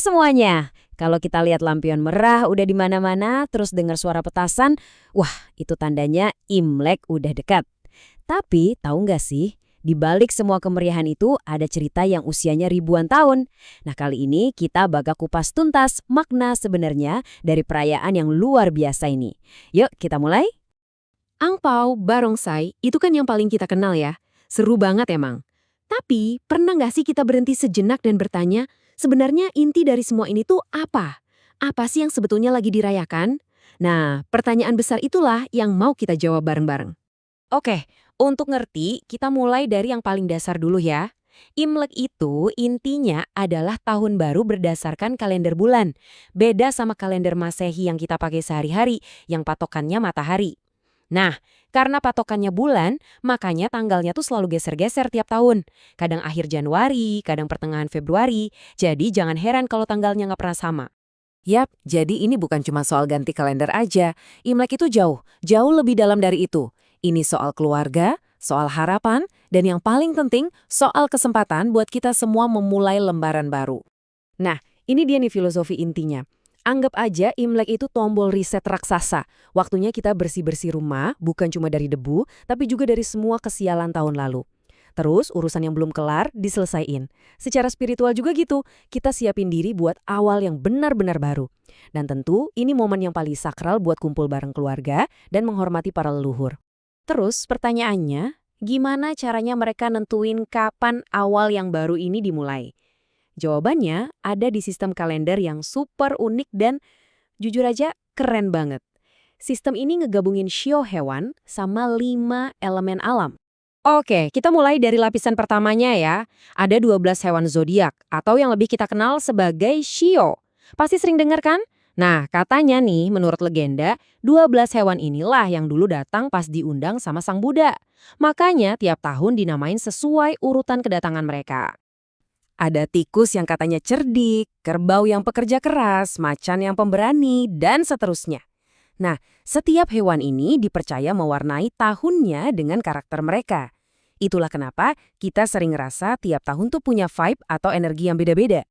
semuanya. Kalau kita lihat lampion merah udah di mana-mana, terus dengar suara petasan, wah itu tandanya Imlek udah dekat. Tapi tahu nggak sih, di balik semua kemeriahan itu ada cerita yang usianya ribuan tahun. Nah kali ini kita bakal kupas tuntas makna sebenarnya dari perayaan yang luar biasa ini. Yuk kita mulai. Angpau, barongsai, itu kan yang paling kita kenal ya. Seru banget emang. Tapi, pernah nggak sih kita berhenti sejenak dan bertanya, sebenarnya inti dari semua ini tuh apa? Apa sih yang sebetulnya lagi dirayakan? Nah, pertanyaan besar itulah yang mau kita jawab bareng-bareng. Oke, untuk ngerti, kita mulai dari yang paling dasar dulu ya. Imlek itu intinya adalah tahun baru berdasarkan kalender bulan. Beda sama kalender Masehi yang kita pakai sehari-hari, yang patokannya matahari. Nah, karena patokannya bulan, makanya tanggalnya tuh selalu geser-geser tiap tahun. Kadang akhir Januari, kadang pertengahan Februari. Jadi jangan heran kalau tanggalnya nggak pernah sama. Yap, jadi ini bukan cuma soal ganti kalender aja. Imlek itu jauh lebih dalam dari itu. Ini soal keluarga, soal harapan, dan yang paling penting, soal kesempatan buat kita semua memulai lembaran baru. Nah, ini dia nih filosofi intinya. Anggap aja Imlek itu tombol reset raksasa. Waktunya kita bersih-bersih rumah, bukan cuma dari debu, tapi juga dari semua kesialan tahun lalu. Terus urusan yang belum kelar diselesaiin. Secara spiritual juga gitu, kita siapin diri buat awal yang benar-benar baru. Dan tentu ini momen yang paling sakral buat kumpul bareng keluarga dan menghormati para leluhur. Terus pertanyaannya, gimana caranya mereka nentuin kapan awal yang baru ini dimulai? Jawabannya ada di sistem kalender yang super unik dan jujur aja keren banget. Sistem ini ngegabungin shio hewan sama 5 elemen alam. Oke, kita mulai dari lapisan pertamanya ya. Ada 12 hewan zodiak atau yang lebih kita kenal sebagai shio. Pasti sering dengar kan? Nah, katanya nih menurut legenda, 12 hewan inilah yang dulu datang pas diundang sama Sang Buddha. Makanya tiap tahun dinamain sesuai urutan kedatangan mereka. Ada tikus yang katanya cerdik, kerbau yang pekerja keras, macan yang pemberani, dan seterusnya. Nah, setiap hewan ini dipercaya mewarnai tahunnya dengan karakter mereka. Itulah kenapa kita sering ngerasa tiap tahun tuh punya vibe atau energi yang beda-beda.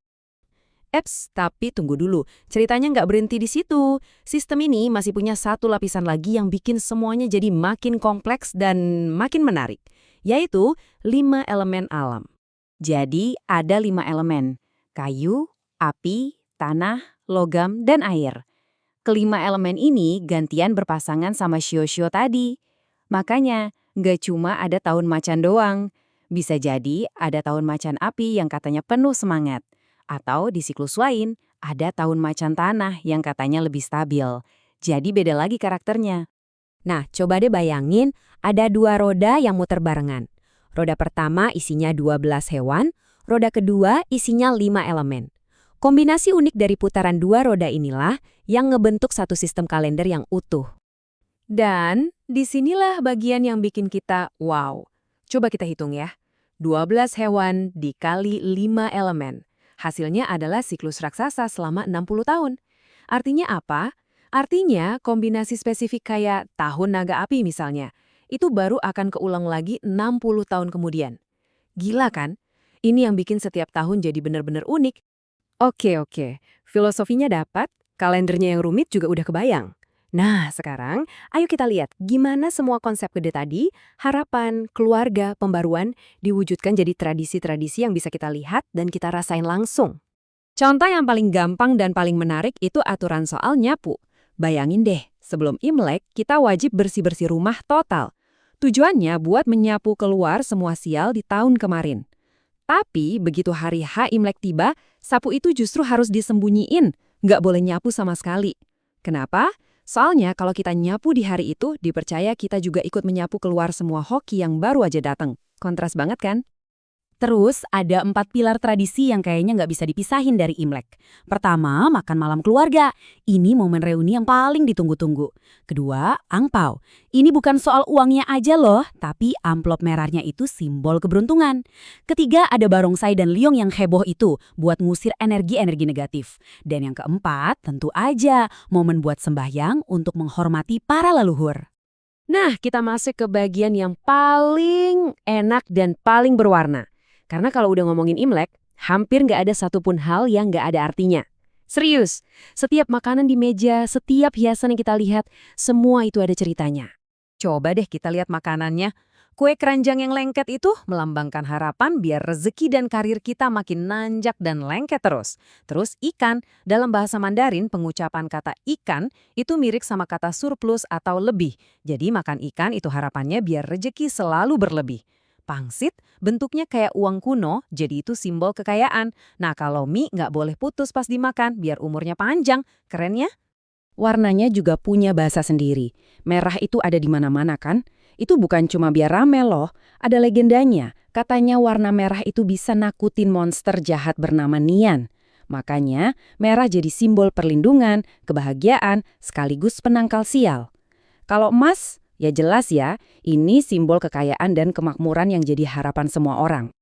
Eps, tapi tunggu dulu. Ceritanya nggak berhenti di situ. Sistem ini masih punya satu lapisan lagi yang bikin semuanya jadi makin kompleks dan makin menarik, yaitu 5 elemen alam. Jadi ada 5 elemen, kayu, api, tanah, logam, dan air. Kelima elemen ini gantian berpasangan sama shio-shio tadi. Makanya nggak cuma ada tahun macan doang. Bisa jadi ada tahun macan api yang katanya penuh semangat. Atau di siklus lain ada tahun macan tanah yang katanya lebih stabil. Jadi beda lagi karakternya. Nah, coba deh bayangin ada 2 roda yang muter barengan. Roda pertama isinya 12 hewan, roda kedua isinya 5 elemen. Kombinasi unik dari putaran 2 roda inilah yang ngebentuk satu sistem kalender yang utuh. Dan disinilah bagian yang bikin kita wow. Coba kita hitung ya. 12 hewan dikali 5 elemen. Hasilnya adalah siklus raksasa selama 60 tahun. Artinya apa? Artinya kombinasi spesifik kayak tahun naga api misalnya. Itu baru akan keulang lagi 60 tahun kemudian. Gila kan? Ini yang bikin setiap tahun jadi benar-benar unik. Oke. Filosofinya dapat, kalendernya yang rumit juga udah kebayang. Nah, sekarang ayo kita lihat gimana semua konsep gede tadi, harapan, keluarga, pembaruan, diwujudkan jadi tradisi-tradisi yang bisa kita lihat dan kita rasain langsung. Contoh yang paling gampang dan paling menarik itu aturan soal nyapu. Bayangin deh, sebelum Imlek kita wajib bersih-bersih rumah total. Tujuannya buat menyapu keluar semua sial di tahun kemarin. Tapi begitu hari H Imlek tiba, sapu itu justru harus disembunyiin, nggak boleh nyapu sama sekali. Kenapa? Soalnya kalau kita nyapu di hari itu, dipercaya kita juga ikut menyapu keluar semua hoki yang baru aja datang. Kontras banget kan? Terus ada 4 pilar tradisi yang kayaknya nggak bisa dipisahin dari Imlek. Pertama, makan malam keluarga. Ini momen reuni yang paling ditunggu-tunggu. Kedua, angpau. Ini bukan soal uangnya aja loh, tapi amplop merahnya itu simbol keberuntungan. Ketiga, ada barongsai dan liong yang heboh itu buat ngusir energi-energi negatif. Dan yang keempat, tentu aja momen buat sembahyang untuk menghormati para leluhur. Nah, kita masuk ke bagian yang paling enak dan paling berwarna. Karena kalau udah ngomongin Imlek, Hampir nggak ada satupun hal yang nggak ada artinya. Serius, setiap makanan di meja, setiap hiasan yang kita lihat, semua itu ada ceritanya. Coba deh kita lihat makanannya. Kue keranjang yang lengket itu melambangkan harapan biar rezeki dan karir kita makin nanjak dan lengket terus. Terus ikan, dalam bahasa Mandarin pengucapan kata ikan itu mirip sama kata surplus atau lebih. Jadi makan ikan itu harapannya biar rezeki selalu berlebih. Pangsit bentuknya kayak uang kuno, jadi itu simbol kekayaan. Nah kalau mie nggak boleh putus pas dimakan biar umurnya panjang. Keren ya? Warnanya juga punya bahasa sendiri. Merah itu ada di mana-mana kan? Itu bukan cuma biar rame loh, ada legendanya. Katanya warna merah itu bisa nakutin monster jahat bernama Nian. Makanya, merah jadi simbol perlindungan, kebahagiaan, sekaligus penangkal sial. Kalau emas, ya jelas ya, ini simbol kekayaan dan kemakmuran yang jadi harapan semua orang.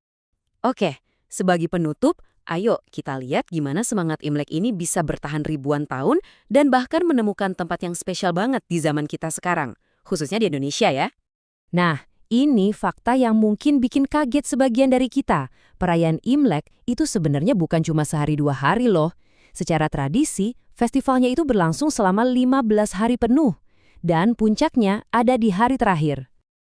Oke, sebagai penutup, ayo kita lihat gimana semangat Imlek ini bisa bertahan ribuan tahun dan bahkan menemukan tempat yang spesial banget di zaman kita sekarang, khususnya di Indonesia ya. Nah, ini fakta yang mungkin bikin kaget sebagian dari kita. Perayaan Imlek itu sebenarnya bukan cuma sehari 2 hari loh. Secara tradisi, festivalnya itu berlangsung selama 15 hari penuh. Dan puncaknya ada di hari terakhir.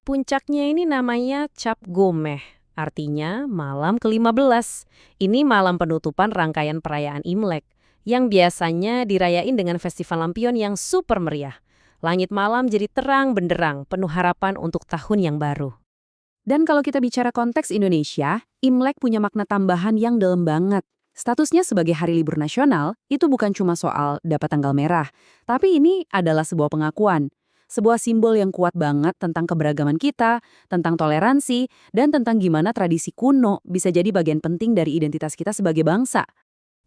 Puncaknya ini namanya Cap Gomeh, artinya malam ke-15. Ini malam penutupan rangkaian perayaan Imlek, yang biasanya dirayain dengan festival lampion yang super meriah. Langit malam jadi terang benderang, penuh harapan untuk tahun yang baru. Dan kalau kita bicara konteks Indonesia, Imlek punya makna tambahan yang dalam banget. Statusnya sebagai hari libur nasional itu bukan cuma soal dapat tanggal merah, tapi ini adalah sebuah pengakuan. Sebuah simbol yang kuat banget tentang keberagaman kita, tentang toleransi, dan tentang gimana tradisi kuno bisa jadi bagian penting dari identitas kita sebagai bangsa.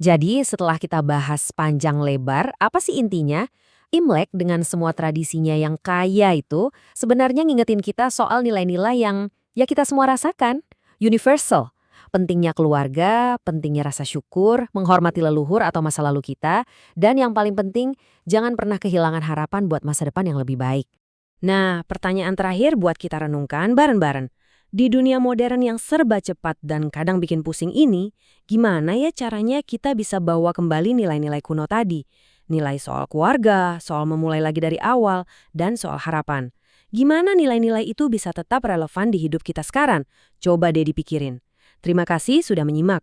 Jadi setelah kita bahas panjang lebar, apa sih intinya? Imlek dengan semua tradisinya yang kaya itu sebenarnya ngingetin kita soal nilai-nilai yang ya kita semua rasakan. Universal. Pentingnya keluarga, pentingnya rasa syukur, menghormati leluhur atau masa lalu kita, dan yang paling penting, jangan pernah kehilangan harapan buat masa depan yang lebih baik. Nah, pertanyaan terakhir buat kita renungkan bareng-bareng. Di dunia modern yang serba cepat dan kadang bikin pusing ini, gimana ya caranya kita bisa bawa kembali nilai-nilai kuno tadi? Nilai soal keluarga, soal memulai lagi dari awal, dan soal harapan. Gimana nilai-nilai itu bisa tetap relevan di hidup kita sekarang? Coba deh dipikirin. Terima kasih sudah menyimak.